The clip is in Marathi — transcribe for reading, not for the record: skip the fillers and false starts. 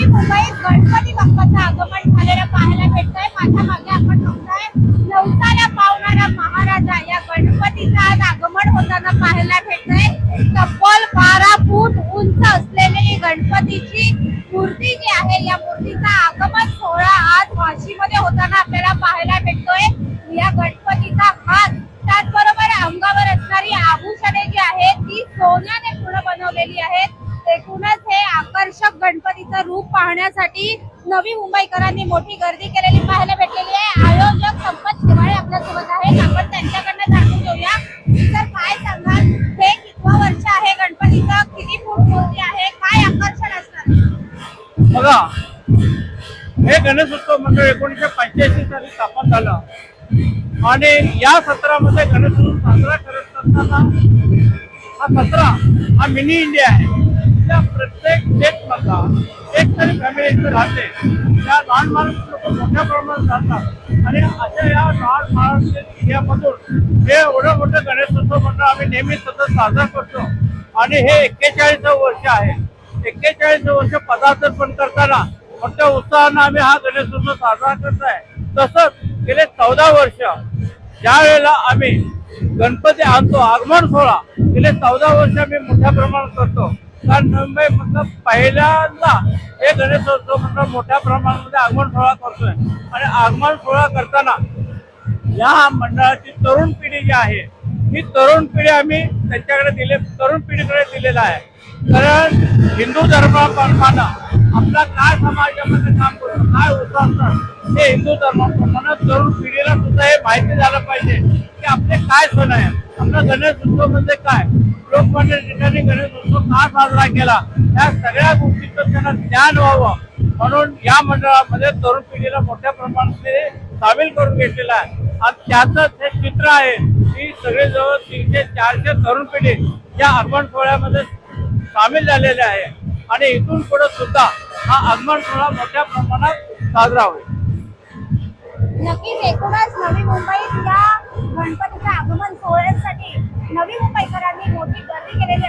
मुंबईत गणपती बाप्पाचं आगमन झालेलं पाहायला भेटतंय। माझ्या मागे आपण बघताय नवसाला पावणारा महाराजा या गणपतीचं आज आगमन होताना पाहायला भेटतंय। तब्बल 12 फूट उंच असलेली गणपतीची मूर्ती जी आहे या मूर्तीचा आगमन सोहळा आज वाशीमध्ये होताना आपल्याला पाहायला भेटतोय। या गणपतीचा हात त्याचबरोबर अंगावर असणारी आभूषणे जी आहेत ती सोन्याने पूर्ण बनवलेली आहेत। एकूणच हे आकर्षक गणपतीचं रूप पाहण्यासाठी नवी मुंबईकरांनी मोठी गर्दी केलेली पाहायला भेटलेली आहे। आयोजक संपत शिवाळे आपल्यासोबत आहेत, आपण त्यांच्याकडनं जाणून घेऊया। तर काय सांगाल, हे कितवं वर्ष आहे गणपतीचं, किती फूट मूर्ती आहे, काय आकर्षण असणार? बघा, हे गणेशोत्सव मंडळ 1985 साली स्थापन झालं आणि या सत्रामध्ये गणेशोत्सव साजरा करत असताना हा सत्र हा मिनी इंडिया आहे। त्या प्रत्येक स्टेट मधला एक तरी फॅमिली इथे राहते, त्या लहान लोक मोठ्या प्रमाणात राहतात आणि अशा या लहान महाराष्ट्र इंडियामधून हे एवढं मोठं गणेशोत्सव मंडळ आम्ही नेहमी सतत साजरा करतो आणि हे 41वं वर्ष आहे। 41 वर्ष पदार्पण करताना मोठ्या उत्साहानं आम्ही हा गणेशोत्सव साजरा करतोय। तसंच गेले 14 वर्ष ज्या वेळेला आम्ही गणपती आणतो, आगमन सोहळा गेले 14 वर्ष आम्ही मोठ्या प्रमाणात करतो। कारण मुंबई मतलब पहिल्यांदा हे गणेशोत्सव मंडळ मोठ्या प्रमाणामध्ये आगमन सोहळा करतोय आणि आगमन सोहळा करताना या मंडळाची तरुण पिढी जी आहे ही तरुण पिढी आम्ही त्यांच्याकडे तरुण पिढीकडे दिलेला आहे। कारण हिंदू धर्माप्रमाणे आपला काय समाजामध्ये काम करतो, काय उत्साह हे हिंदू धर्माप्रमाणे तरुण पिढीला सुद्धा हे माहिती झालं पाहिजे की आपले काय सण आहे, आपला गणेशोत्सव म्हणजे काय, लोकमान्य टिळकांनी गणेशोत्सव का साजरा केला, या सगळ्या गोष्टीचं त्यांना ज्ञान व्हावं म्हणून या मंडळामध्ये तरुण पिढीला मोठ्या प्रमाणात सामील करून घेतलेला आहे। आणि त्याचंच हे चित्र आहे की सगळे जवळ 300-400 तरुण पिढी या आगमन सोहळ्यामध्ये सामील झालेले आहे आणि इथून पुढे सुद्धा हा आगमन सोहळा मोठ्या प्रमाणात साजरा होईल। नक्कीच एकूणच नवी मुंबईत या गणपतीच्या आगमन सोहळ्यासाठी नवी मुंबईकरांनी मोठी गर्दी केलेली